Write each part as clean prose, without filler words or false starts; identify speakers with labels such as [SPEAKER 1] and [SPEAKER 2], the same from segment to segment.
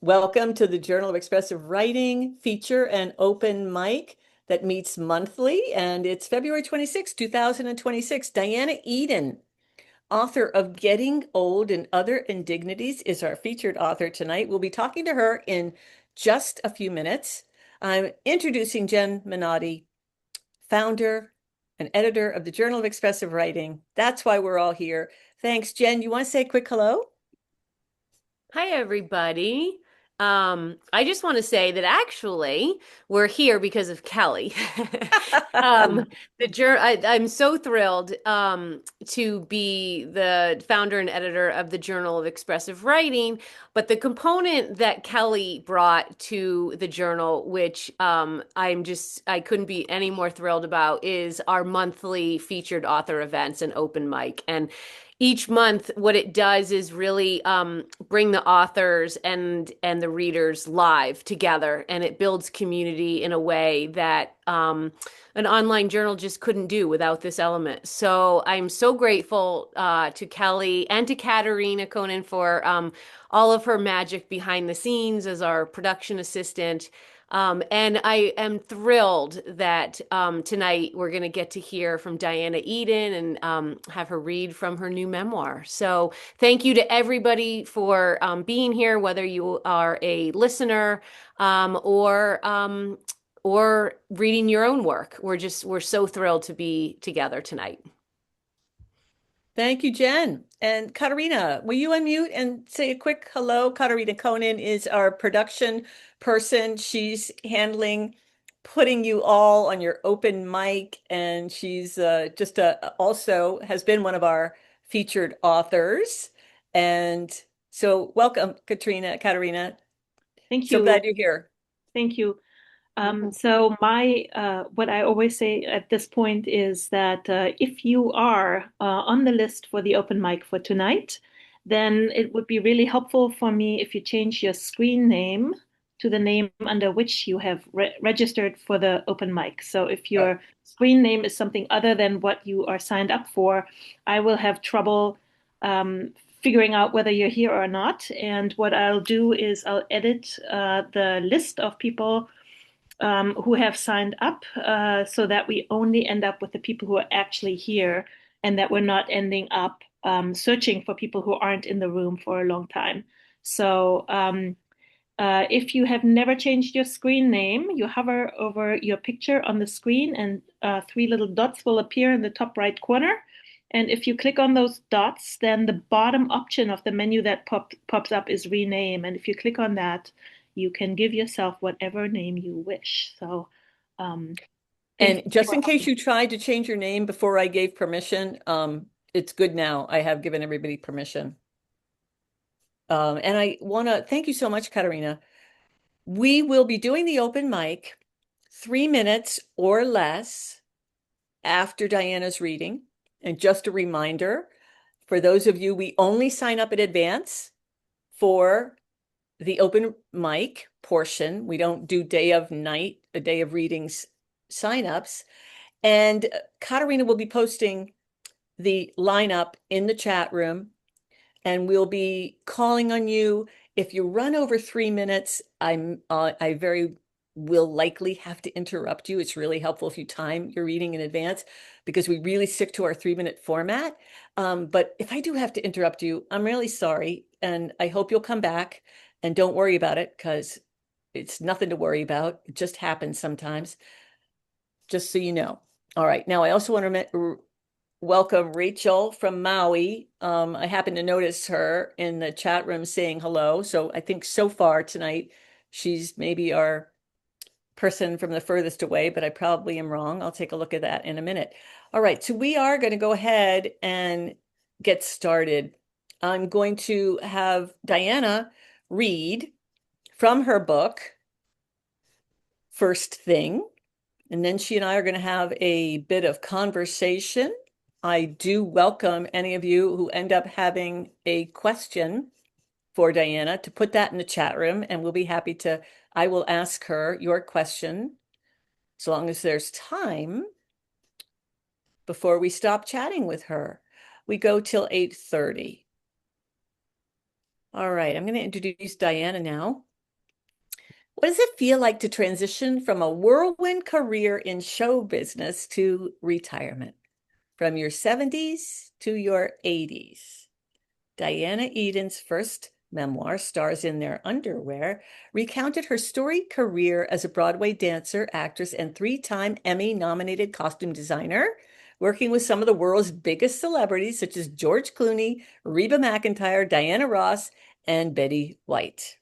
[SPEAKER 1] Welcome to the Journal of Expressive Writing feature and open mic that meets monthly, and it's February 26, 2026. Diana Eden, author of Getting Old and Other Indignities, is our featured author tonight. We'll be talking to her in just a few minutes. I'm introducing Jen Minotti, founder and editor of the Journal of Expressive Writing. That's why we're all here. Thanks, Jen. You want to say a quick hello?
[SPEAKER 2] Hi, everybody. I just want to say that actually we're here because of Kelly. Um, I'm so thrilled to be the founder and editor of the Journal of Expressive Writing. But the component that Kelly brought to the journal, which I couldn't be any more thrilled about, is our monthly featured author events and open mic. And each month what it does is really bring the authors and the readers live together, and it builds community in a way that an online journal just couldn't do without this element. So I'm so grateful to Kelly and to Katerina Conan for all of her magic behind the scenes as our production assistant. And I am thrilled that tonight we're going to get to hear from Diana Eden and have her read from her new memoir. So thank you to everybody for being here, whether you are a listener or reading your own work. We're so thrilled to be together tonight.
[SPEAKER 1] Thank you, Jen. And Katarina, will you unmute and say a quick hello? Katarina Conan is our production person. She's handling putting you all on your open mic, and she's just also has been one of our featured authors. And so welcome, Katarina.
[SPEAKER 3] Thank
[SPEAKER 1] So
[SPEAKER 3] you.
[SPEAKER 1] glad you're here.
[SPEAKER 3] Thank you. So my what I always say at this point is that if you are on the list for the open mic for tonight, then it would be really helpful for me if you change your screen name to the name under which you have registered for the open mic. So if
[SPEAKER 1] Oh,
[SPEAKER 3] your screen name is something other than what you are signed up for, I will have trouble figuring out whether you're here or not. And what I'll do is I'll edit the list of people who have signed up so that we only end up with the people who are actually here and that we're not ending up searching for people who aren't in the room for a long time. So if you have never changed your screen name, you hover over your picture on the screen and three little dots will appear in the top right corner. And if you click on those dots, then the bottom option of the menu that pops up is rename. And if you click on that, you can give yourself whatever name you wish. So thank
[SPEAKER 1] and
[SPEAKER 3] you
[SPEAKER 1] just
[SPEAKER 3] for
[SPEAKER 1] in case you tried to change your name before I gave permission, it's good now. I have given everybody permission. And I want to thank you so much, Katarina. We will be doing the open mic 3 minutes or less after Diana's reading. And just a reminder, for those of you, we only sign up in advance for the open mic portion. We don't do day of night, a day of readings signups. And Katarina will be posting the lineup in the chat room, and we'll be calling on you. If you run over 3 minutes, I very will likely have to interrupt you. It's really helpful if you time your reading in advance because we really stick to our 3 minute format. But if I do have to interrupt you, I'm really sorry. And I hope you'll come back and don't worry about it because it's nothing to worry about. It just happens sometimes, just so you know. All right. Now, I also want to welcome Rachel from Maui. I happened to notice her in the chat room saying hello. So I think so far tonight, she's maybe our person from the furthest away, but I probably am wrong. I'll take a look at that in a minute. All right. So we are going to go ahead and get started. I'm going to have Diana read from her book, First Thing. And then she and I are going to have a bit of conversation. I do welcome any of you who end up having a question for Diana to put that in the chat room, and we'll be happy to. I will ask her your question as long as there's time before we stop chatting with her. We go till 8:30. All right, I'm going to introduce Diana now. What does it feel like to transition from a whirlwind career in show business to retirement? From your 70s to your 80s. Diana Eden's first memoir, Stars in Their Underwear, recounted her storied career as a Broadway dancer, actress, and three-time Emmy-nominated costume designer, working with some of the world's biggest celebrities such as George Clooney, Reba McEntire, Diana Ross, and Betty White.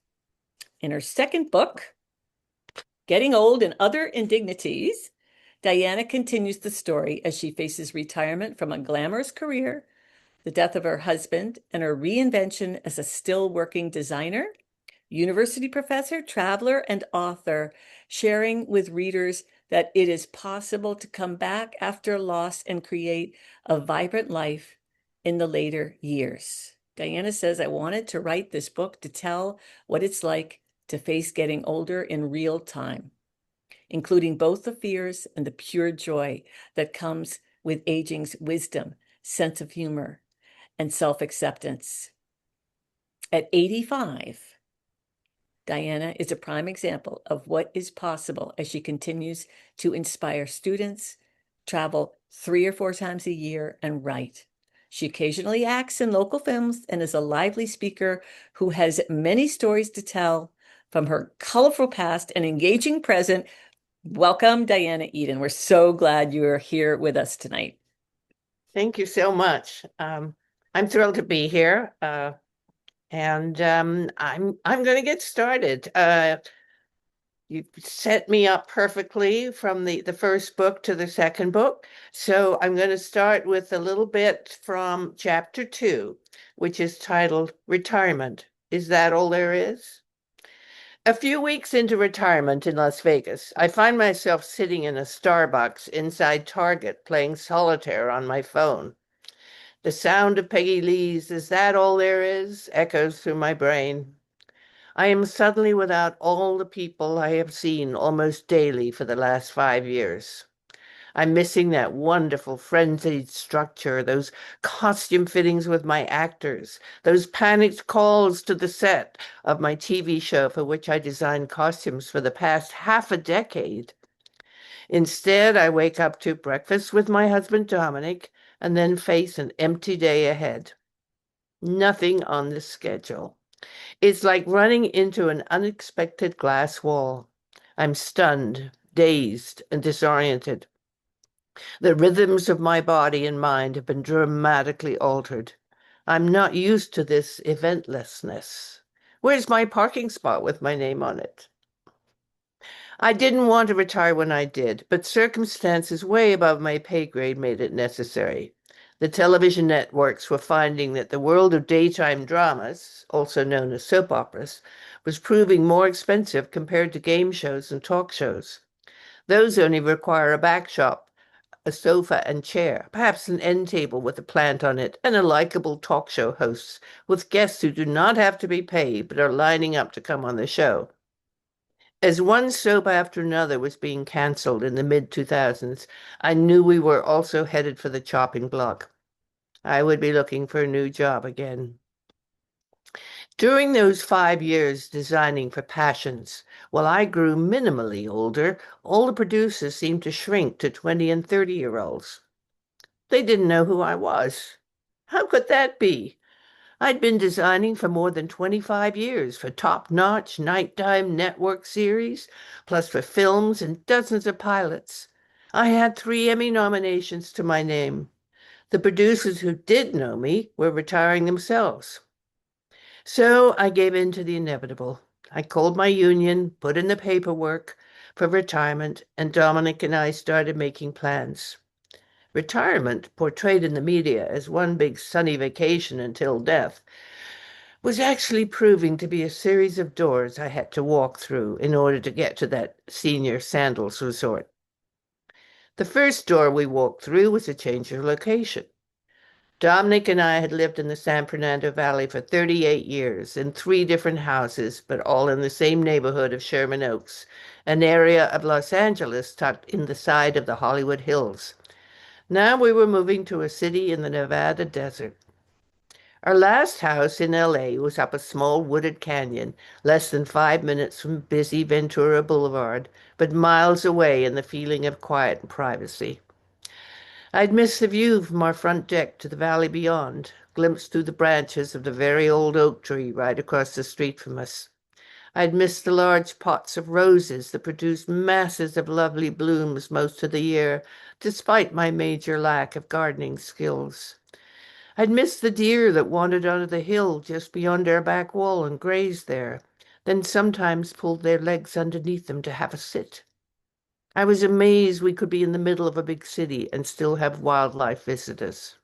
[SPEAKER 1] In her second book, Getting Old and Other Indignities, Diana continues the story as she faces retirement from a glamorous career, the death of her husband, and her reinvention as a still working designer, university professor, traveler, and author, sharing with readers that it is possible to come back after loss and create a vibrant life in the later years. Diana says, I wanted to write this book to tell what it's like to face getting older in real time, including both the fears and the pure joy that comes with aging's wisdom, sense of humor, and self-acceptance. At 85, Diana is a prime example of what is possible as she continues to inspire students, travel 3 or 4 times a year, and write. She occasionally acts in local films and is a lively speaker who has many stories to tell from her colorful past and engaging present. Welcome, Diana Eden. We're so glad you're here with us tonight.
[SPEAKER 4] Thank you so much. I'm thrilled to be here, and I'm going to get started. You set me up perfectly from the first book to the second book. So I'm going to start with a little bit from chapter 2, which is titled Retirement. Is that all there is? A few weeks into retirement in Las Vegas, I find myself sitting in a Starbucks inside Target playing solitaire on my phone. The sound of Peggy Lee's "Is That All There Is?" echoes through my brain. I am suddenly without all the people I have seen almost daily for the last 5 years. I'm missing that wonderful frenzied structure, those costume fittings with my actors, those panicked calls to the set of my TV show for which I designed costumes for the past half a decade. Instead, I wake up to breakfast with my husband Dominic and then face an empty day ahead. Nothing on the schedule. It's like running into an unexpected glass wall. I'm stunned, dazed, and disoriented. The rhythms of my body and mind have been dramatically altered. I'm not used to this eventlessness. Where's my parking spot with my name on it? I didn't want to retire when I did, but circumstances way above my pay grade made it necessary. The television networks were finding that the world of daytime dramas, also known as soap operas, was proving more expensive compared to game shows and talk shows. Those only require a backdrop, a sofa and chair, perhaps an end table with a plant on it, and a likable talk show host with guests who do not have to be paid but are lining up to come on the show. As one soap after another was being canceled in the mid-2000s, I knew we were also headed for the chopping block. I would be looking for a new job again. During those 5 years designing for Passions, while I grew minimally older, all the producers seemed to shrink to 20 and 30-year-olds. They didn't know who I was. How could that be? I'd been designing for more than 25 years for top-notch nighttime network series, plus for films and dozens of pilots. I had 3 Emmy nominations to my name. The producers who did know me were retiring themselves. So I gave in to the inevitable. I called my union, put in the paperwork for retirement, and Dominic and I started making plans. Retirement, portrayed in the media as one big sunny vacation until death, was actually proving to be a series of doors I had to walk through in order to get to that senior sandals resort. The first door we walked through was a change of location. Dominic and I had lived in the San Fernando Valley for 38 years in 3 different houses, but all in the same neighborhood of Sherman Oaks, an area of Los Angeles tucked in the side of the Hollywood Hills. Now we were moving to a city in the Nevada desert. Our last house in LA was up a small wooded canyon, less than 5 minutes from busy Ventura Boulevard, but miles away in the feeling of quiet and privacy. I'd miss the view from our front deck to the valley beyond, glimpsed through the branches of the very old oak tree right across the street from us. I'd miss the large pots of roses that produced masses of lovely blooms most of the year, despite my major lack of gardening skills. I'd miss the deer that wandered onto the hill just beyond our back wall and grazed there, then sometimes pulled their legs underneath them to have a sit. I was amazed we could be in the middle of a big city and still have wildlife visitors.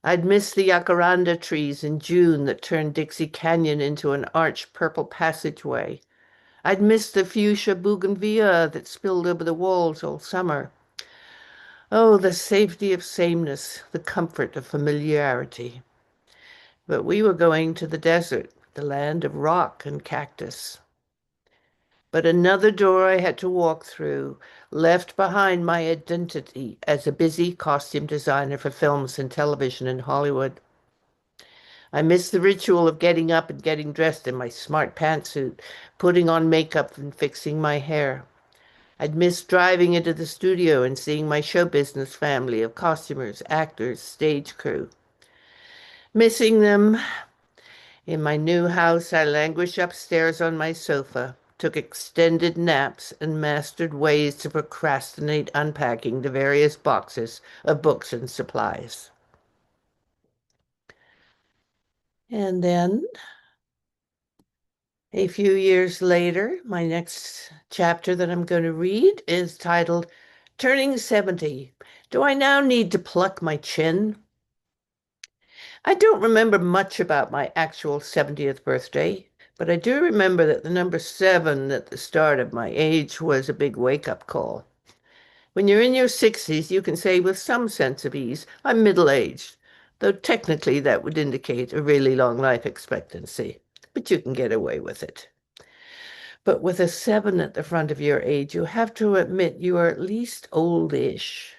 [SPEAKER 4] I'd miss the jacaranda trees in June that turned Dixie Canyon into an arched purple passageway. I'd miss the fuchsia bougainvillea that spilled over the walls all summer. Oh, the safety of sameness, the comfort of familiarity. But we were going to the desert, the land of rock and cactus. But another door I had to walk through, left behind my identity as a busy costume designer for films and television in Hollywood. I missed the ritual of getting up and getting dressed in my smart pantsuit, putting on makeup and fixing my hair. I'd miss driving into the studio and seeing my show business family of costumers, actors, stage crew. Missing them. In my new house, I languished upstairs on my sofa, took extended naps, and mastered ways to procrastinate unpacking the various boxes of books and supplies. And then, a few years later, my next chapter that I'm going to read is titled Turning 70. Do I now need to pluck my chin? I don't remember much about my actual 70th birthday, but I do remember that the number 7 at the start of my age was a big wake-up call. When you're in your 60s, you can say with some sense of ease, I'm middle-aged, though technically that would indicate a really long life expectancy, but you can get away with it. But with a 7 at the front of your age, you have to admit you are at least oldish.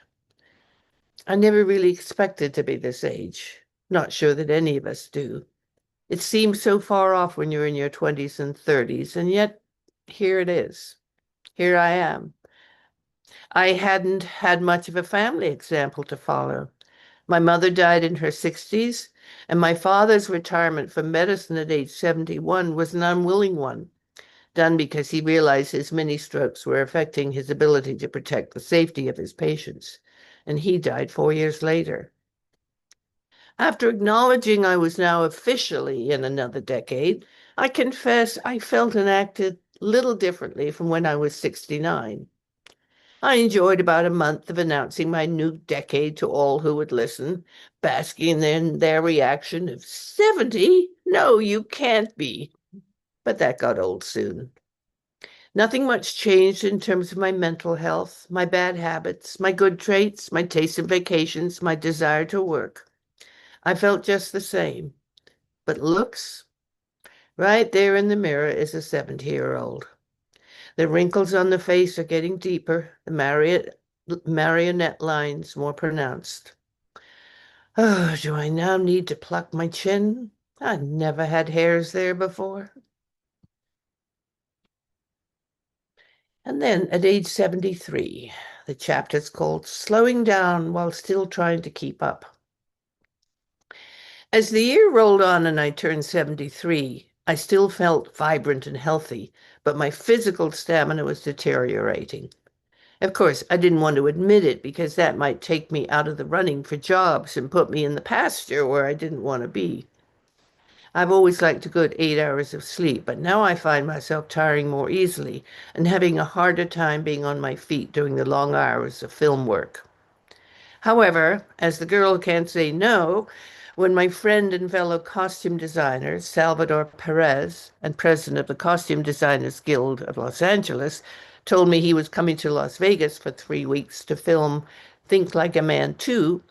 [SPEAKER 4] I never really expected to be this age. Not sure that any of us do. It seems so far off when you're in your 20s and 30s, and yet here it is. Here I am. I hadn't had much of a family example to follow. My mother died in her 60s, and my father's retirement from medicine at age 71 was an unwilling one, done because he realized his mini strokes were affecting his ability to protect the safety of his patients, and he died 4 years later. After acknowledging I was now officially in another decade, I confess I felt and acted little differently from when I was 69. I enjoyed about a month of announcing my new decade to all who would listen, basking in their reaction of 70? No, you can't be. But that got old soon. Nothing much changed in terms of my mental health, my bad habits, my good traits, my taste in vacations, my desire to work. I felt just the same. But looks, right there in the mirror is a 70-year-old. The wrinkles on the face are getting deeper, the marionette lines more pronounced. Oh, do I now need to pluck my chin? I never had hairs there before. And then at age 73, the chapter's called Slowing Down While Still Trying to Keep Up. As the year rolled on and I turned 73, I still felt vibrant and healthy, but my physical stamina was deteriorating. Of course, I didn't want to admit it because that might take me out of the running for jobs and put me in the pasture where I didn't want to be. I've always liked a good 8 hours of sleep, but now I find myself tiring more easily and having a harder time being on my feet during the long hours of film work. However, as the girl who can't say no, when my friend and fellow costume designer, Salvador Perez, and president of the Costume Designers Guild of Los Angeles, told me he was coming to Las Vegas for 3 weeks to film Think Like a Man 2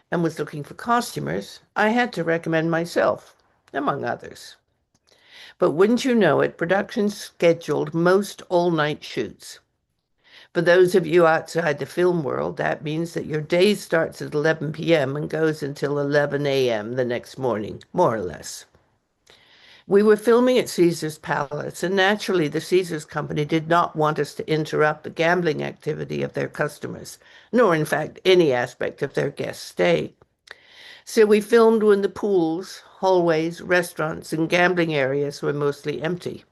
[SPEAKER 4] and was looking for costumers, I had to recommend myself, among others. But wouldn't you know it, production scheduled most all-night shoots. For those of you outside the film world, that means that your day starts at 11 p.m. and goes until 11 a.m. the next morning, more or less. We were filming at Caesar's Palace, and naturally, the Caesars Company did not want us to interrupt the gambling activity of their customers, nor, in fact, any aspect of their guest stay. So we filmed when the pools, hallways, restaurants, and gambling areas were mostly empty.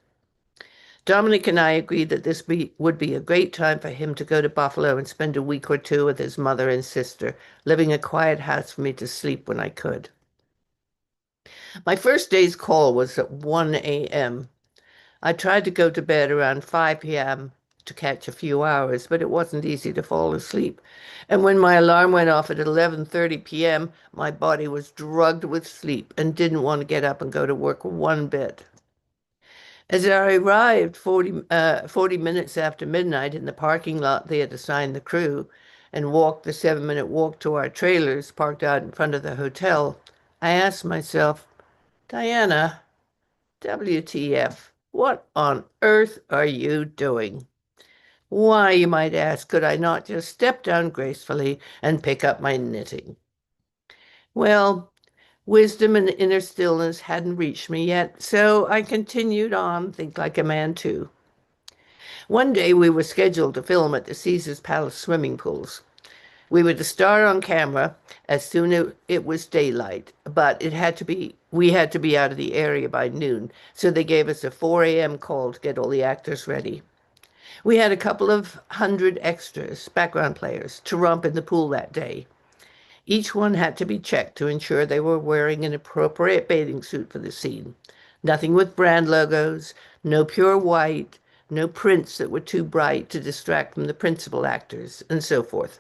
[SPEAKER 4] Dominic and I agreed that would be a great time for him to go to Buffalo and spend a week or two with his mother and sister, living a quiet house for me to sleep when I could. My first day's call was at 1 a.m. I tried to go to bed around 5 p.m. to catch a few hours, but it wasn't easy to fall asleep. And when my alarm went off at 11:30 p.m., my body was drugged with sleep and didn't want to get up and go to work one bit. As I arrived 40 minutes after midnight in the parking lot they had assigned the crew and walked the 7-minute walk to our trailers parked out in front of the hotel, I asked myself, Diana, WTF, what on earth are you doing? Why, you might ask, could I not just step down gracefully and pick up my knitting? Well, wisdom and inner stillness hadn't reached me yet, so I continued on, think like a man too. One day we were scheduled to film at the Caesars Palace swimming pools. We were to start on camera as soon as it was daylight, but we had to be out of the area by noon, so they gave us a 4 a.m. call to get all the actors ready. We had a couple of hundred extras, background players, to romp in the pool that day. Each one had to be checked to ensure they were wearing an appropriate bathing suit for the scene. Nothing with brand logos, no pure white, no prints that were too bright to distract from the principal actors, and so forth.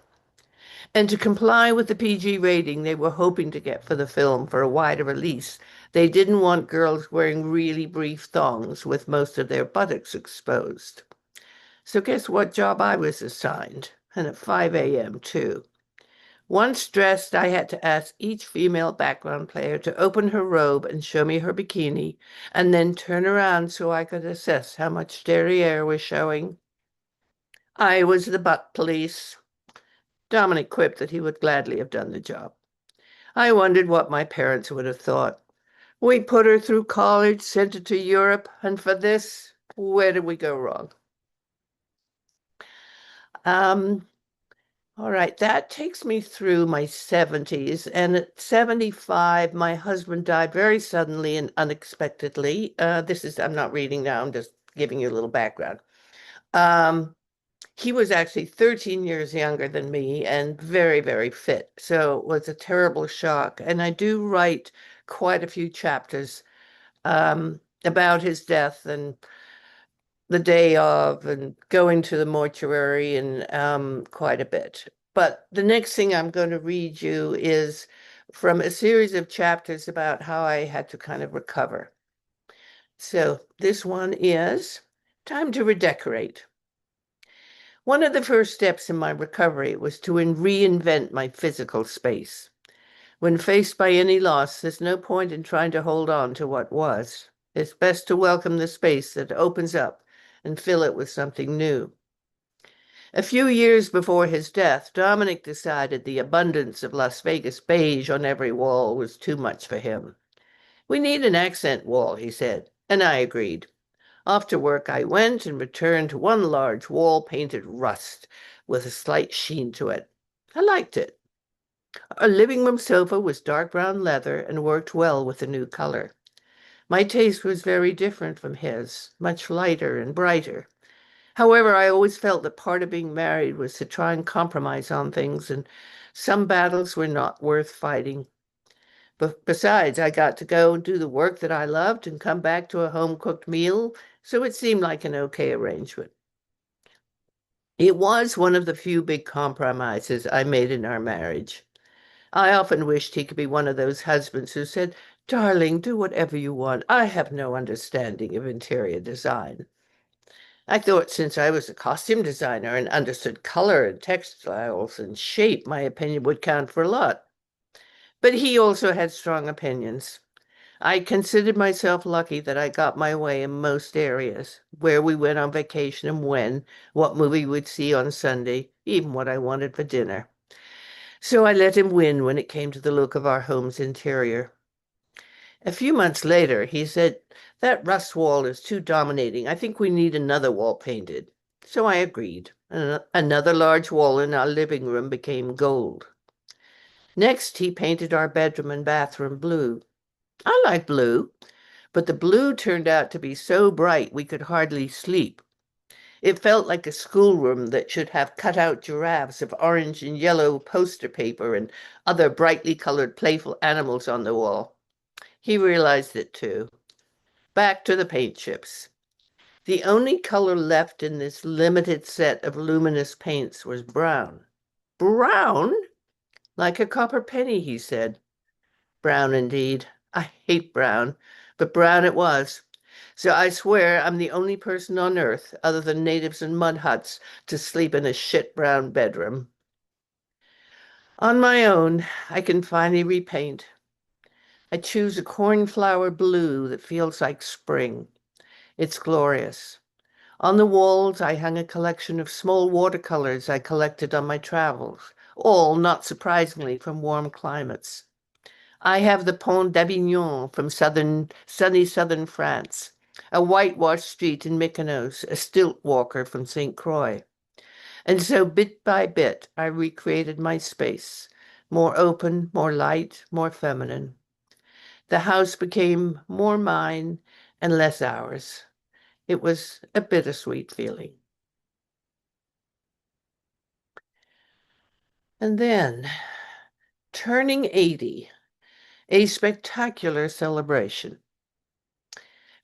[SPEAKER 4] And to comply with the PG rating they were hoping to get for the film for a wider release, they didn't want girls wearing really brief thongs with most of their buttocks exposed. So guess what job I was assigned? And at 5 a.m. too. Once dressed, I had to ask each female background player to open her robe and show me her bikini, and then turn around so I could assess how much derriere was showing. I was the butt police. Dominic quipped that he would gladly have done the job. I wondered what my parents would have thought. We put her through college, sent her to Europe, and for this, where did we go wrong? All right, that takes me through my 70s. And at 75, my husband died very suddenly and unexpectedly. I'm not reading now, I'm just giving you a little background. He was actually 13 years younger than me and very, very fit. So it was a terrible shock. And I do write quite a few chapters about his death and the day of and going to the mortuary and quite a bit. But the next thing I'm going to read you is from a series of chapters about how I had to kind of recover. So this one is Time to Redecorate. One of the first steps in my recovery was to reinvent my physical space. When faced by any loss, there's no point in trying to hold on to what was. It's best to welcome the space that opens up and fill it with something new. A few years before his death, Dominic decided the abundance of Las Vegas beige on every wall was too much for him. We need an accent wall, he said, and I agreed. After work, I went and returned to one large wall painted rust with a slight sheen to it. I liked it. Our living room sofa was dark brown leather and worked well with the new color. My taste was very different from his, much lighter and brighter. However, I always felt that part of being married was to try and compromise on things, and some battles were not worth fighting. But besides, I got to go and do the work that I loved and come back to a home-cooked meal, so it seemed like an okay arrangement. It was one of the few big compromises I made in our marriage. I often wished he could be one of those husbands who said, "Darling, do whatever you want. I have no understanding of interior design." I thought since I was a costume designer and understood color and textiles and shape, my opinion would count for a lot. But he also had strong opinions. I considered myself lucky that I got my way in most areas, where we went on vacation and when, what movie we'd see on Sunday, even what I wanted for dinner. So I let him win when it came to the look of our home's interior. A few months later, he said, "That rust wall is too dominating. I think we need another wall painted." So I agreed. Another large wall in our living room became gold. Next, he painted our bedroom and bathroom blue. I like blue, but the blue turned out to be so bright we could hardly sleep. It felt like a schoolroom that should have cut-out giraffes of orange and yellow poster paper and other brightly colored playful animals on the wall. He realized it too. Back to the paint chips. The only color left in this limited set of luminous paints was brown. Brown? Like a copper penny, he said. Brown indeed. I hate brown, but brown it was. So I swear I'm the only person on earth, other than natives in mud huts, to sleep in a shit brown bedroom. On my own, I can finally repaint. I choose a cornflower blue that feels like spring. It's glorious. On the walls, I hung a collection of small watercolors I collected on my travels, all, not surprisingly, from warm climates. I have the Pont d'Avignon from sunny southern France, a whitewashed street in Mykonos, a stilt walker from St. Croix. And so bit by bit, I recreated my space, more open, more light, more feminine. The house became more mine and less ours. It was a bittersweet feeling. And then, turning 80, a spectacular celebration.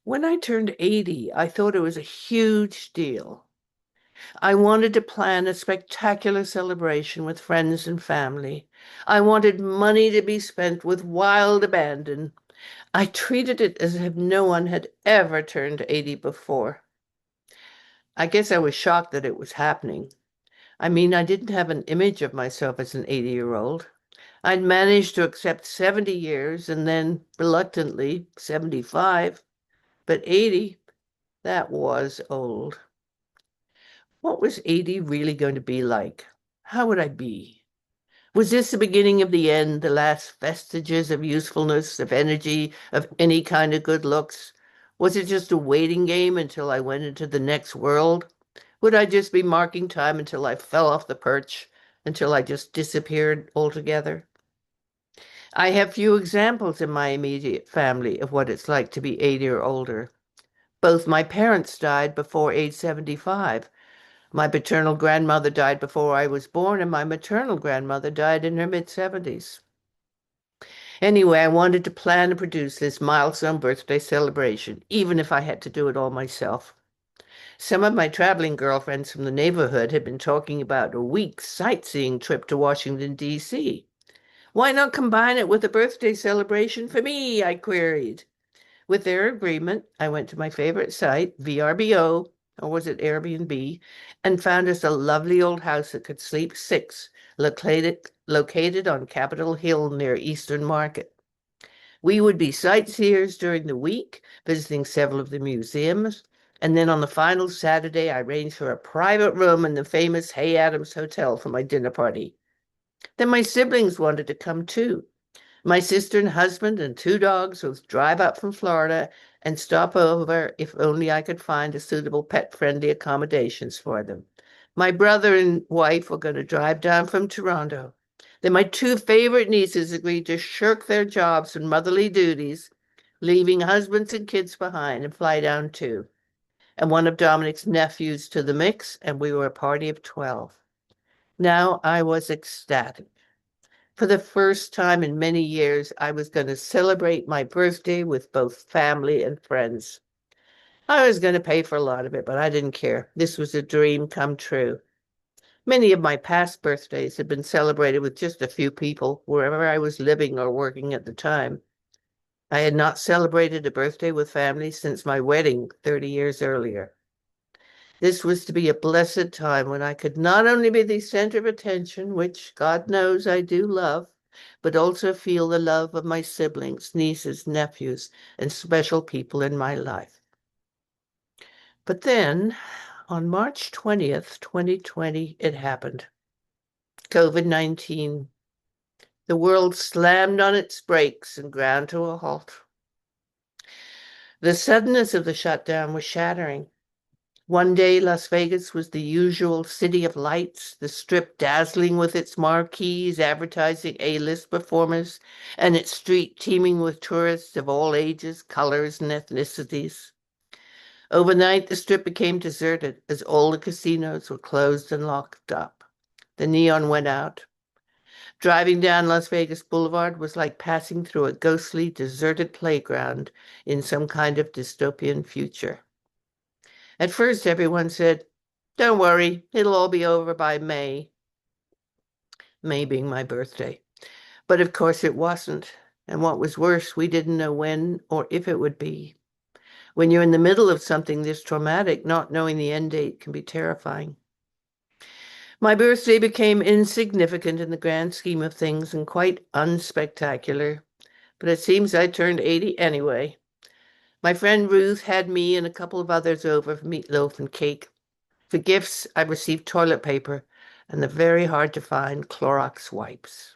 [SPEAKER 4] When I turned 80, I thought it was a huge deal. I wanted to plan a spectacular celebration with friends and family. I wanted money to be spent with wild abandon. I treated it as if no one had ever turned 80 before. I guess I was shocked that it was happening. I mean, I didn't have an image of myself as an 80-year-old. I'd managed to accept 70 years and then, reluctantly, 75. But 80, that was old. What was 80 really going to be like? How would I be? Was this the beginning of the end, the last vestiges of usefulness, of energy, of any kind of good looks? Was it just a waiting game until I went into the next world? Would I just be marking time until I fell off the perch, until I just disappeared altogether? I have few examples in my immediate family of what it's like to be 80 or older. Both my parents died before age 75. My paternal grandmother died before I was born, and my maternal grandmother died in her mid-70s. Anyway, I wanted to plan and produce this milestone birthday celebration, even if I had to do it all myself. Some of my traveling girlfriends from the neighborhood had been talking about a week's sightseeing trip to Washington, D.C. Why not combine it with a birthday celebration for me? I queried. With their agreement, I went to my favorite site, VRBO, or was it Airbnb, and found us a lovely old house that could sleep six, located on Capitol Hill near Eastern Market. We would be sightseers during the week, visiting several of the museums, and then on the final Saturday, I arranged for a private room in the famous Hay Adams Hotel for my dinner party. Then my siblings wanted to come too. My sister and husband and two dogs would drive up from Florida and stop over if only I could find a suitable pet-friendly accommodations for them. My brother and wife were going to drive down from Toronto. Then my two favorite nieces agreed to shirk their jobs and motherly duties, leaving husbands and kids behind and fly down too. And one of Dominic's nephews to the mix, and we were a party of 12. Now I was ecstatic. For the first time in many years, I was going to celebrate my birthday with both family and friends. I was going to pay for a lot of it, but I didn't care. This was a dream come true. Many of my past birthdays had been celebrated with just a few people, wherever I was living or working at the time. I had not celebrated a birthday with family since my wedding 30 years earlier. This was to be a blessed time when I could not only be the center of attention, which God knows I do love, but also feel the love of my siblings, nieces, nephews, and special people in my life. But then, on March 20th, 2020, it happened. COVID-19. The world slammed on its brakes and ground to a halt. The suddenness of the shutdown was shattering. One day, Las Vegas was the usual city of lights, the Strip dazzling with its marquees advertising A-list performers, and its street teeming with tourists of all ages, colors, and ethnicities. Overnight, the Strip became deserted as all the casinos were closed and locked up. The neon went out. Driving down Las Vegas Boulevard was like passing through a ghostly, deserted playground in some kind of dystopian future. At first, everyone said, "Don't worry, it'll all be over by May." May being my birthday. But of course it wasn't. And what was worse, we didn't know when or if it would be. When you're in the middle of something this traumatic, not knowing the end date can be terrifying. My birthday became insignificant in the grand scheme of things and quite unspectacular. But it seems I turned 80 anyway. My friend Ruth had me and a couple of others over for meatloaf and cake. For gifts, I received toilet paper and the very hard to find Clorox wipes.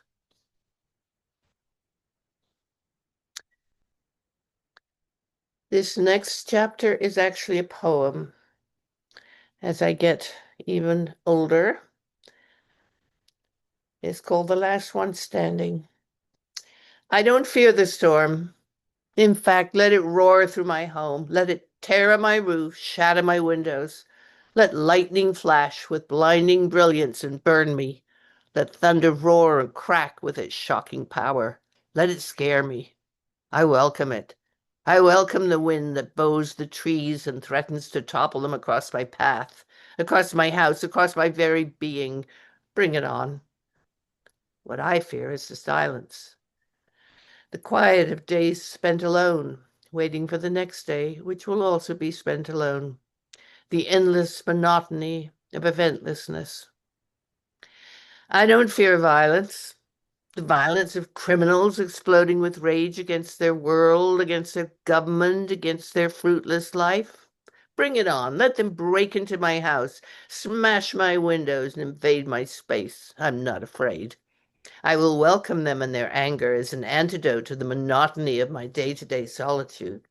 [SPEAKER 4] This next chapter is actually a poem. As I get even older, it's called The Last One Standing. I don't fear the storm. In fact, let it roar through my home. Let it tear at my roof, shatter my windows. Let lightning flash with blinding brilliance and burn me. Let thunder roar and crack with its shocking power. Let it scare me. I welcome it. I welcome the wind that bows the trees and threatens to topple them across my path, across my house, across my very being. Bring it on. What I fear is the silence. The quiet of days spent alone, waiting for the next day, which will also be spent alone. The endless monotony of eventlessness. I don't fear violence. The violence of criminals exploding with rage against their world, against their government, against their fruitless life. Bring it on. Let them break into my house, smash my windows, and invade my space. I'm not afraid. I will welcome them and their anger as an antidote to the monotony of my day-to-day solitude.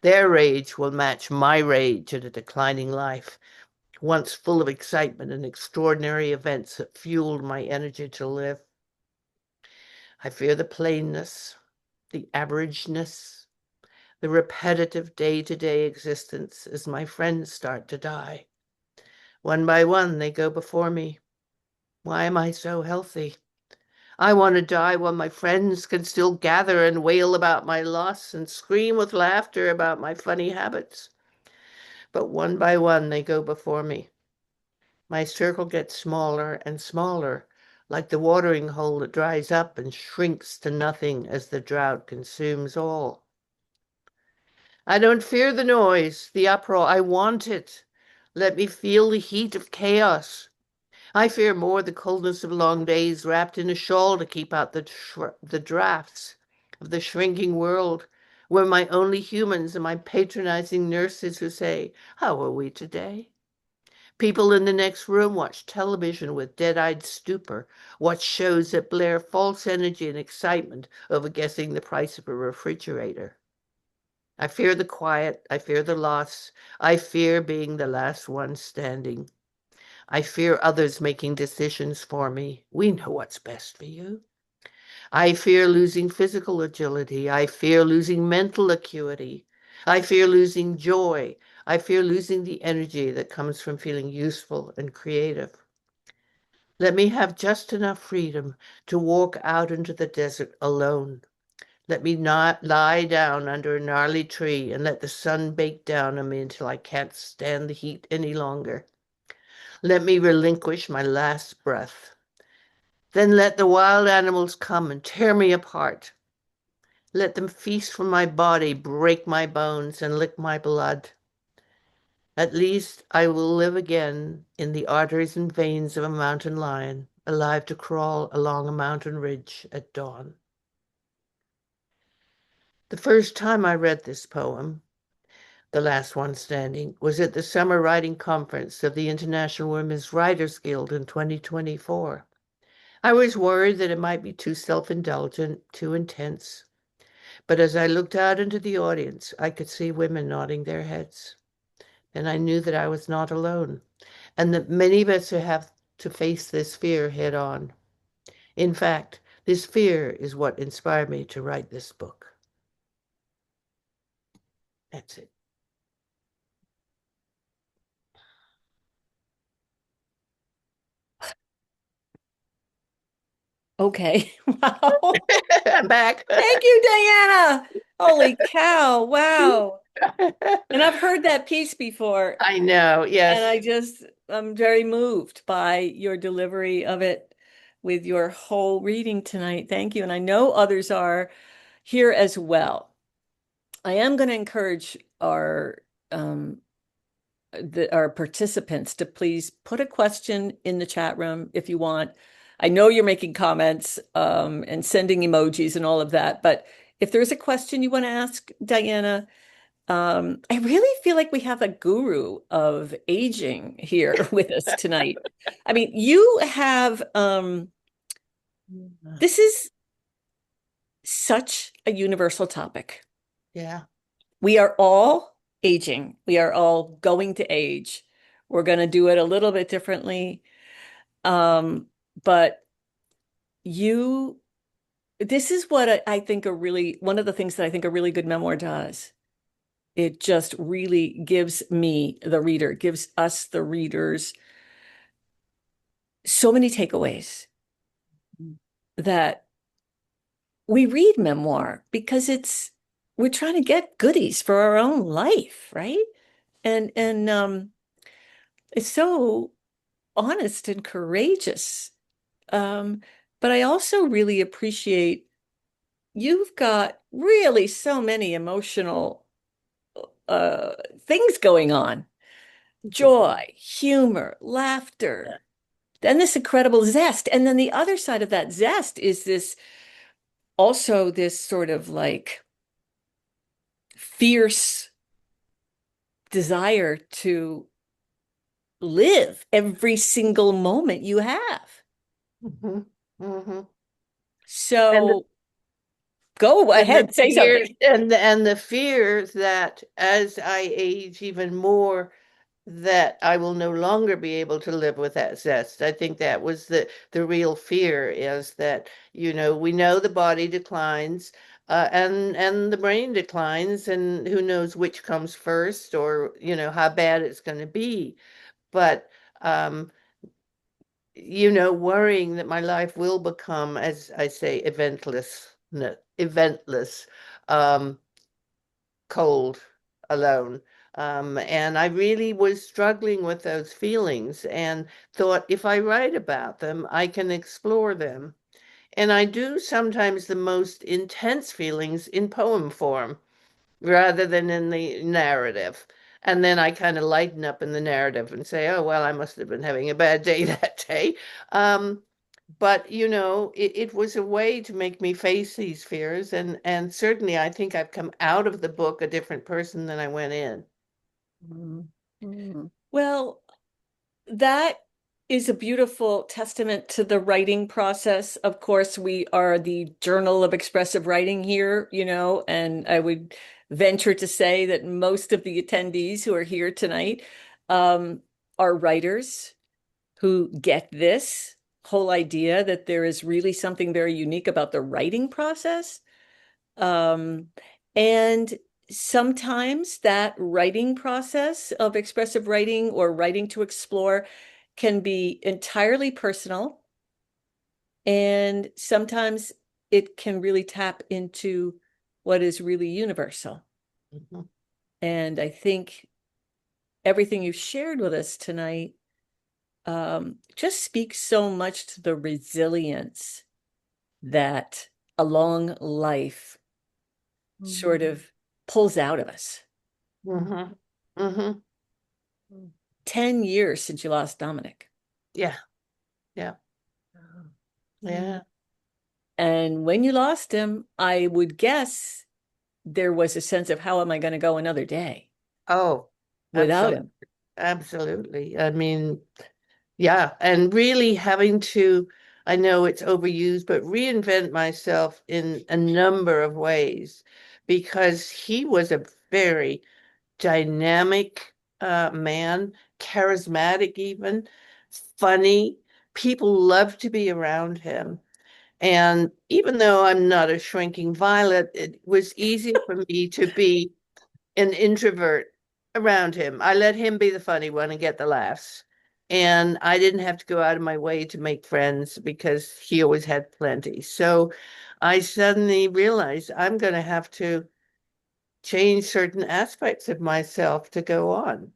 [SPEAKER 4] Their rage will match my rage at a declining life, once full of excitement and extraordinary events that fueled my energy to live. I fear the plainness, the averageness, the repetitive day-to-day existence as my friends start to die. One by one, they go before me. Why am I so healthy? I want to die while my friends can still gather and wail about my loss and scream with laughter about my funny habits. But one by one, they go before me. My circle gets smaller and smaller, like the watering hole that dries up and shrinks to nothing as the drought consumes all. I don't fear the noise, the uproar. I want it. Let me feel the heat of chaos. I fear more the coldness of long days wrapped in a shawl to keep out the drafts of the shrinking world, where my only humans are my patronizing nurses who say, "How are we today?" People in the next room watch television with dead-eyed stupor, watch shows that blare false energy and excitement over guessing the price of a refrigerator. I fear the quiet. I fear the loss. I fear being the last one standing. I fear others making decisions for me. We know what's best for you. I fear losing physical agility. I fear losing mental acuity. I fear losing joy. I fear losing the energy that comes from feeling useful and creative. Let me have just enough freedom to walk out into the desert alone. Let me not lie down under a gnarly tree and let the sun bake down on me until I can't stand the heat any longer. Let me relinquish my last breath. Then let the wild animals come and tear me apart. Let them feast from my body, break my bones, and lick my blood. At least I will live again in the arteries and veins of a mountain lion, alive to crawl along a mountain ridge at dawn. The first time I read this poem, the last one standing, was at the summer writing conference of the International Women's Writers Guild in 2024. I was worried that it might be too self-indulgent, too intense. But as I looked out into the audience, I could see women nodding their heads. And I knew that I was not alone, and that many of us have to face this fear head on. In fact, this fear is what inspired me to write this book. That's it.
[SPEAKER 1] Okay. Wow.
[SPEAKER 4] I'm back.
[SPEAKER 1] Thank you, Diana. Holy cow. Wow. And I've heard that piece before,
[SPEAKER 4] I know,
[SPEAKER 1] and
[SPEAKER 4] yes.
[SPEAKER 1] I'm very moved by your delivery of it with your whole reading tonight. Thank you. And I know others are here as well. I am going to encourage um, our participants to please put a question in the chat room if you want. I know you're making comments and sending emojis and all of that, but if there's a question you want to ask Diana, I really feel like we have a guru of aging here with us tonight. I mean, you have this is such a universal topic.
[SPEAKER 4] Yeah.
[SPEAKER 1] We are all aging. We are all going to age. We're going to do it a little bit differently. But you, this is what I think one of the things that I think a really good memoir does. It just really gives me, the reader, gives us, the readers, so many takeaways that we read memoir because we're trying to get goodies for our own life, right? And it's so honest and courageous. Um, but I also really appreciate you've got really so many emotional uh things going on. Joy, humor, laughter, and this incredible zest. And then the other side of that zest is this sort of like fierce desire to live every single moment you have.
[SPEAKER 4] Mm-hmm. Mm-hmm. And
[SPEAKER 1] So go
[SPEAKER 4] and the
[SPEAKER 1] ahead, say
[SPEAKER 4] fear
[SPEAKER 1] something.
[SPEAKER 4] and the fear that as I age even more, that I will no longer be able to live with that zest. I think that was the real fear, is that, we know the body declines, and the brain declines, and who knows which comes first, or how bad it's going to be. But um, worrying that my life will become, as I say, eventless, um, cold, alone. And I really was struggling with those feelings and thought, if I write about them, I can explore them. And I do sometimes the most intense feelings in poem form rather than in the narrative. And then I kind of lighten up in the narrative and say, oh, well, I must have been having a bad day that day. But it was a way to make me face these fears, and certainly I think I've come out of the book a different person than I went in.
[SPEAKER 1] Well, that is a beautiful testament to the writing process. Of course, we are the Journal of Expressive Writing here, and I would venture to say that most of the attendees who are here tonight um, are writers who get this whole idea that there is really something very unique about the writing process. Um, and sometimes that writing process of expressive writing or writing to explore can be entirely personal. And sometimes it can really tap into what is really universal.
[SPEAKER 4] Mhm.
[SPEAKER 1] And I think everything you've shared with us tonight just speaks so much to the resilience that a long life sort of pulls out of us.
[SPEAKER 4] Mhm. Mhm.
[SPEAKER 1] 10 years since you lost Dominic.
[SPEAKER 4] Yeah. Yeah. Yeah.
[SPEAKER 1] And when you lost him, I would guess there was a sense of how am I going to go another day
[SPEAKER 4] Oh,
[SPEAKER 1] without
[SPEAKER 4] absolutely.
[SPEAKER 1] him?
[SPEAKER 4] Absolutely. I mean, yeah, and really having to, I know it's overused, but reinvent myself in a number of ways because he was a very dynamic man, charismatic even, funny. People loved to be around him. And even though I'm not a shrinking violet, it was easy for me to be an introvert around him. I let him be the funny one and get the laughs. And I didn't have to go out of my way to make friends because he always had plenty. So I suddenly realized I'm going to have to change certain aspects of myself to go on.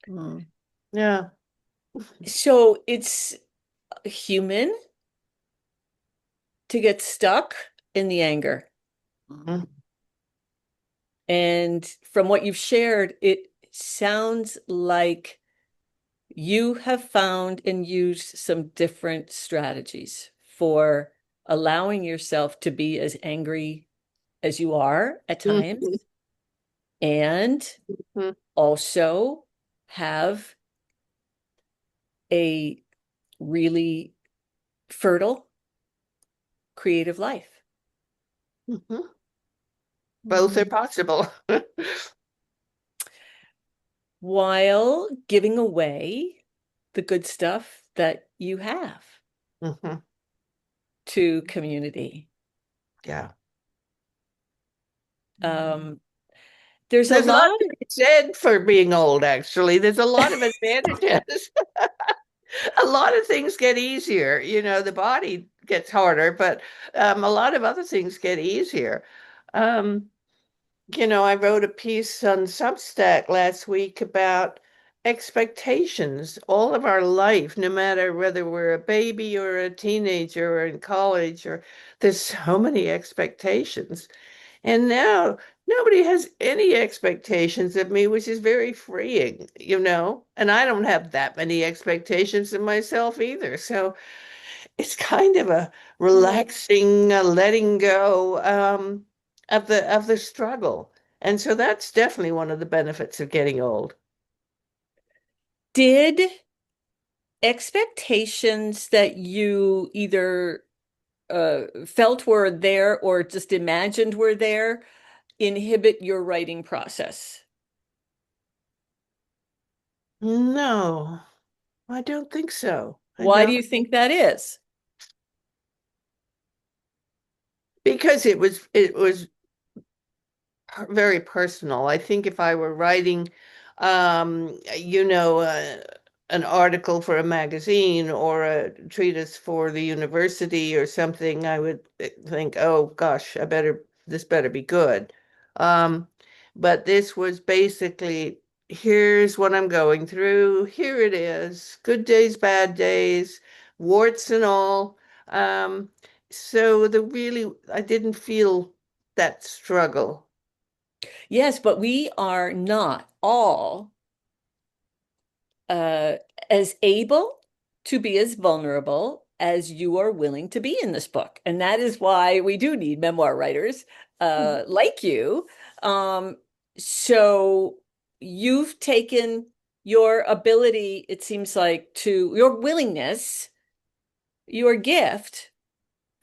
[SPEAKER 1] Mm.
[SPEAKER 4] Yeah.
[SPEAKER 1] So it's human to get stuck in the anger.
[SPEAKER 4] Mhm.
[SPEAKER 1] And from what you've shared, it sounds like you have found and used some different strategies for allowing yourself to be as angry as you are at times,
[SPEAKER 4] Mhm.
[SPEAKER 1] and also have a really fertile creative life
[SPEAKER 4] Mhm. Both are possible.
[SPEAKER 1] while giving away the good stuff that you have
[SPEAKER 4] Mhm.
[SPEAKER 1] to community.
[SPEAKER 4] Yeah.
[SPEAKER 1] Um, there's a
[SPEAKER 4] There's a
[SPEAKER 1] lot
[SPEAKER 4] lot to be said for being old, actually. There's a lot of advantages. A lot of things get easier. The body gets harder, but a lot of other things get easier. Um, I wrote a piece on Substack last week about expectations all of our life, no matter whether we're a baby or a teenager or in college, or there's so many expectations. And now nobody has any expectations of me, which is very freeing. And I don't have that many expectations of myself either. So it's kind of a relaxing, letting go of the struggle. And so that's definitely one of the benefits of getting old.
[SPEAKER 1] did expectations that you either felt were there or just imagined were there inhibit your writing process?
[SPEAKER 4] No, I don't think so. I
[SPEAKER 1] Why do
[SPEAKER 4] don't
[SPEAKER 1] you think that is?
[SPEAKER 4] because it was very personal. I think if I were writing, an article for a magazine or a treatise for the university or something, I would think, oh gosh, this better be good. Um, but this was basically, here's what I'm going through. Here it is. Good days, bad days, warts and all. So I didn't feel that struggle.
[SPEAKER 1] Yes, but we are not all uh, as able to be as vulnerable as you are willing to be in this book. And that is why we do need memoir writers like you. Um, so you've taken your ability, it seems like, to your willingness, your gift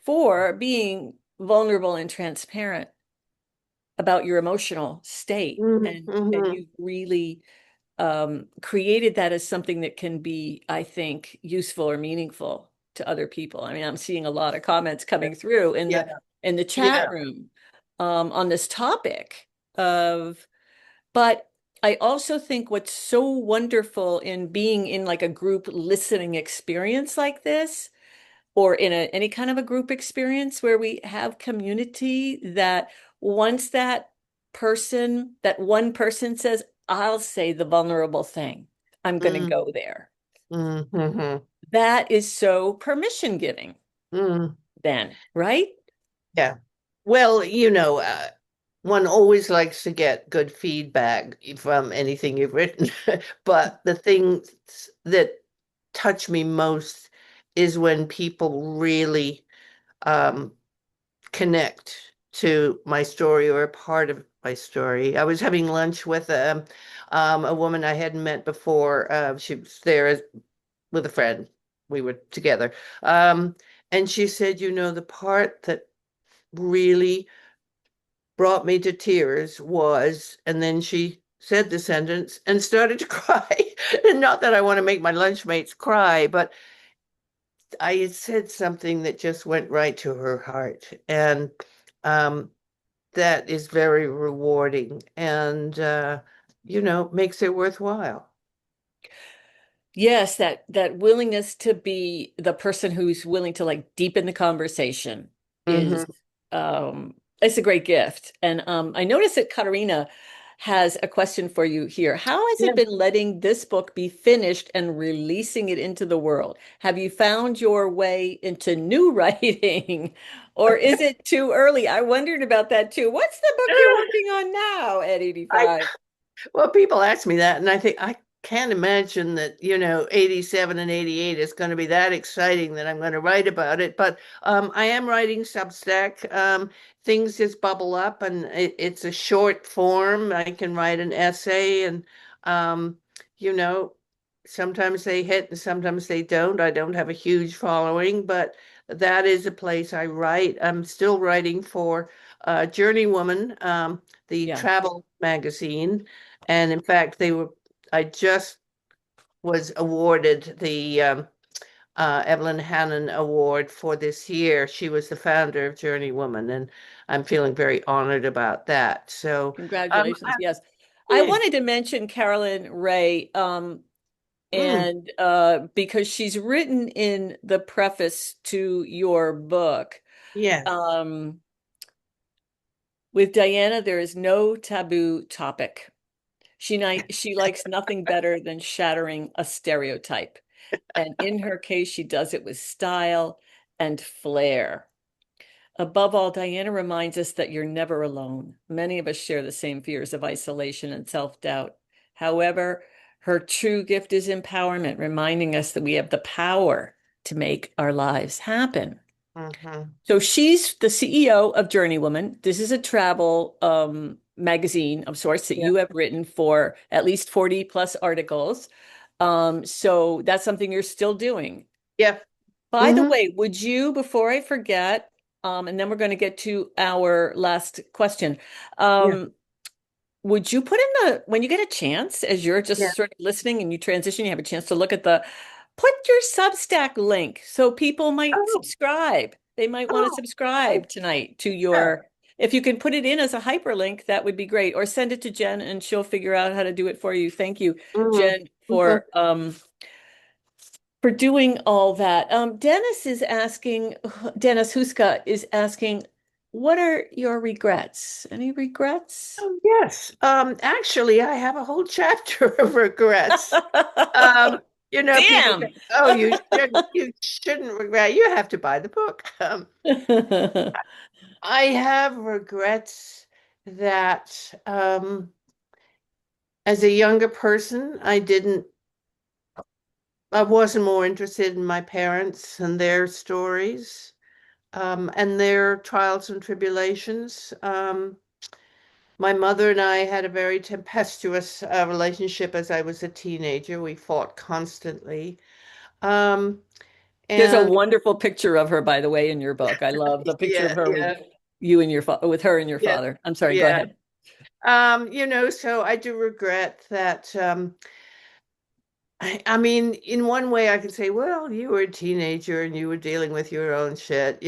[SPEAKER 1] for being vulnerable and transparent about your emotional state. And
[SPEAKER 4] Mm-hmm.
[SPEAKER 1] you've really created that as something that can be, I think, useful or meaningful to other people. I mean, I'm seeing a lot of comments coming through in
[SPEAKER 4] Yeah,
[SPEAKER 1] the chat
[SPEAKER 4] yeah.
[SPEAKER 1] room on this topic of, but I also think what's so wonderful in being in like a group listening experience like this, or in any kind of a group experience where we have community, that once that one person says, I'll say the vulnerable thing, I'm going to
[SPEAKER 4] Mm,
[SPEAKER 1] go there.
[SPEAKER 4] mm-hmm.
[SPEAKER 1] That is so permission giving,
[SPEAKER 4] Mm,
[SPEAKER 1] then, right?
[SPEAKER 4] yeah. Well, one always likes to get good feedback from anything you've written, but the things that touch me most is when people really um, connect to my story or a part of my story. I was having lunch with a woman I hadn't met before. She was there with a friend. We were together. And she said, the part that really brought me to tears was, and then she said the sentence and started to cry. And not that I want to make my lunchmates cry, but I had said something that just went right to her heart. And um, that is very rewarding and, makes it worthwhile.
[SPEAKER 1] Yes, that willingness to be the person who's willing to like deepen the conversation is
[SPEAKER 4] Hmm.
[SPEAKER 1] it's a great gift. And I noticed that Katarina has a question for you here. How has
[SPEAKER 4] Yeah.
[SPEAKER 1] it been letting this book be finished and releasing it into the world? Have you found your way into new writing, or is it too early? I wondered about that too. What's the book you're working on now at
[SPEAKER 4] I
[SPEAKER 1] 85?
[SPEAKER 4] Well, people ask me that, and I think I can't imagine that, 87 and 88 is going to be that exciting that I'm going to write about it. But I am writing Substack. Things just bubble up, and it's a short form. I can write an essay, and um, you know, sometimes they hit and sometimes they don't. I don't have a huge following, but that is a place I write. I'm still writing for Journeywoman, the
[SPEAKER 1] Yeah.
[SPEAKER 4] travel magazine. And in fact, I just was awarded the Evelyn Hannon Award for this year. She was the founder of Journeywoman, and I'm feeling very honored about that. So,
[SPEAKER 1] Congratulations. Yes. I
[SPEAKER 4] yeah,
[SPEAKER 1] wanted to mention Carolyn Ray,
[SPEAKER 4] mm,
[SPEAKER 1] and because she's written in the preface to your book,
[SPEAKER 4] yes.
[SPEAKER 1] um, with Diana, there is no taboo topic. She likes nothing better than shattering a stereotype. And in her case, she does it with style and flair. Above all, Diana reminds us that you're never alone. Many of us share the same fears of isolation and self-doubt. However, her true gift is empowerment, reminding us that we have the power to make our lives happen.
[SPEAKER 4] Hmm.
[SPEAKER 1] So she's the CEO of Journeywoman. This is a travel magazine of sorts that
[SPEAKER 4] Yeah.
[SPEAKER 1] you have written for at least 40 plus articles. So that's something you're still doing.
[SPEAKER 4] Yeah.
[SPEAKER 1] By the
[SPEAKER 4] Hmm.
[SPEAKER 1] way, would you, before I forget, and then we're going to get to our last question,
[SPEAKER 4] Yeah.
[SPEAKER 1] um, would you put in when you get a chance, as you're
[SPEAKER 4] Yeah.
[SPEAKER 1] just sort of listening and you transition, you have a chance to look at put your Substack link so people might
[SPEAKER 4] Oh,
[SPEAKER 1] subscribe. They might want to
[SPEAKER 4] oh,
[SPEAKER 1] subscribe
[SPEAKER 4] oh,
[SPEAKER 1] tonight to
[SPEAKER 4] yeah.
[SPEAKER 1] if you can put it in as a hyperlink, that would be great. Or send it to Jen and she'll figure out how to do it for you. Thank you,
[SPEAKER 4] Hmm.
[SPEAKER 1] Jen,
[SPEAKER 4] Hmm.
[SPEAKER 1] for doing all that. Dennis Huska is asking, what are your regrets? Any regrets?
[SPEAKER 4] Oh, yes. Actually, I have a whole chapter of regrets. Um, people
[SPEAKER 1] Damn.
[SPEAKER 4] say, "Oh, you shouldn't regret. You have to buy the book." I have regrets that as a younger person, I wasn't more interested in my parents and their stories, and their trials and tribulations. My mother and I had a very tempestuous relationship as I was a teenager. We fought constantly. Um,
[SPEAKER 1] There's a
[SPEAKER 4] and
[SPEAKER 1] wonderful picture of her, by the way, in your book. I love the picture of
[SPEAKER 4] yeah,
[SPEAKER 1] her with
[SPEAKER 4] yeah,
[SPEAKER 1] you and with her and your
[SPEAKER 4] yeah,
[SPEAKER 1] father. I'm sorry, go
[SPEAKER 4] yeah.
[SPEAKER 1] ahead.
[SPEAKER 4] So I do regret that. I mean, in one way, I could say, well, you were a teenager and you were dealing with your own shit,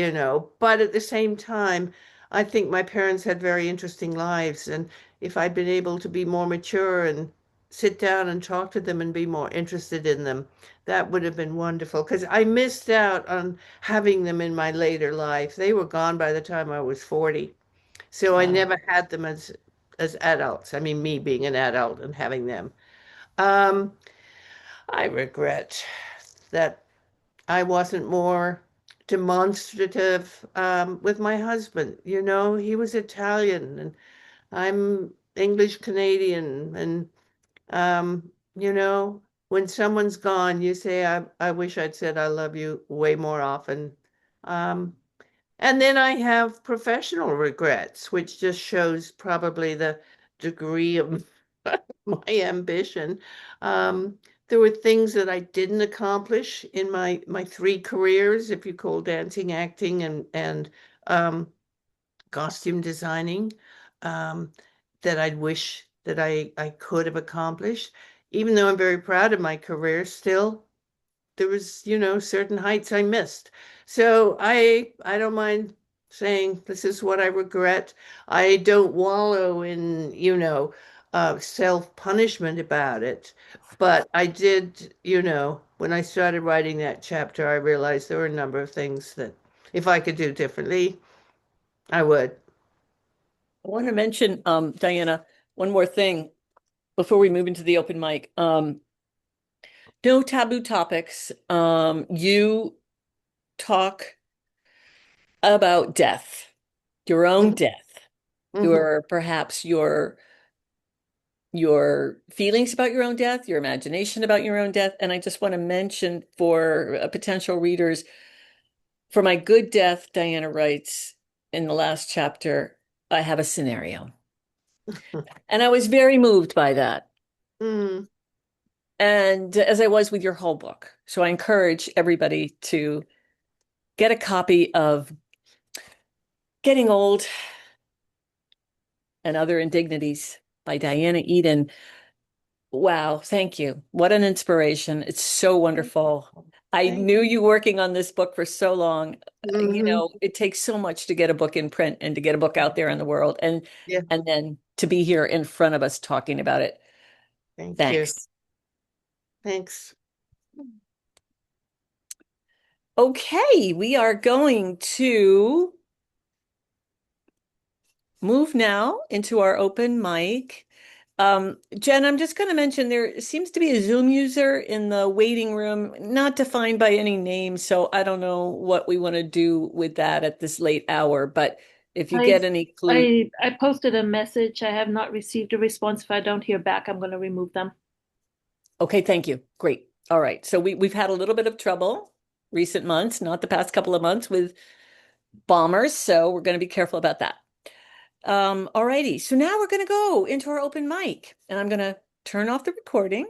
[SPEAKER 4] But at the same time, I think my parents had very interesting lives. And if I'd been able to be more mature and sit down and talk to them and be more interested in them, that would have been wonderful. Because I missed out on having them in my later life. They were gone by the time I was 40. So I
[SPEAKER 1] Wow.
[SPEAKER 4] never had them as adults. I mean, me being an adult and having them. Um, I regret that I wasn't more demonstrative with my husband. He was Italian and I'm English Canadian. And, you know, when someone's gone, you say, I wish I'd said I love you way more often. Um, and then I have professional regrets, which just shows probably the degree of my ambition. There were things that I didn't accomplish in my three careers, if you call dancing, acting, and costume designing, um, that I'd wish that I could have accomplished. Even though I'm very proud of my career, still there was, certain heights I missed. So I don't mind saying this is what I regret. I don't wallow in, self-punishment about it. But I did, when I started writing that chapter, I realized there were a number of things that if I could do differently, I would.
[SPEAKER 1] I want to mention, Diana, one more thing before we move into the open mic. No taboo topics. You talk about death, your own
[SPEAKER 4] Mhm,
[SPEAKER 1] death,
[SPEAKER 4] mhm.
[SPEAKER 1] your perhaps your feelings about your own death, your imagination about your own death. And I just want to mention for potential readers, for my good death, Diana writes in the last chapter, I have a scenario. And I was very moved by that.
[SPEAKER 4] Mm,
[SPEAKER 1] And as I was with your whole book. So I encourage everybody to get a copy of Getting Old and Other Indignities by Diana Eden. Wow, thank you. What an inspiration. It's so wonderful. I
[SPEAKER 4] thank
[SPEAKER 1] knew you working on this book for so long.
[SPEAKER 4] mhm.
[SPEAKER 1] It takes so much to get a book in print and to get a book out there in the world
[SPEAKER 4] Yeah,
[SPEAKER 1] and then to be here in front of us talking about it.
[SPEAKER 4] thank you.
[SPEAKER 1] Thanks.
[SPEAKER 4] Thanks.
[SPEAKER 1] Okay, we are going to move now into our open mic. Jen, I'm just going to mention there seems to be a Zoom user in the waiting room, not defined by any name, so I don't know what we want to do with that at this late hour. But if you
[SPEAKER 3] I
[SPEAKER 1] get any clue,
[SPEAKER 3] I posted a message. I have not received a response. If I don't hear back, I'm going to remove them.
[SPEAKER 1] okay, thank you. Great. All right. So we've had a little bit of trouble recent months, not the past couple of months with bombers, so we're going to be careful about that. All righty. So now we're going to go into our open mic, and I'm going to turn off the recording.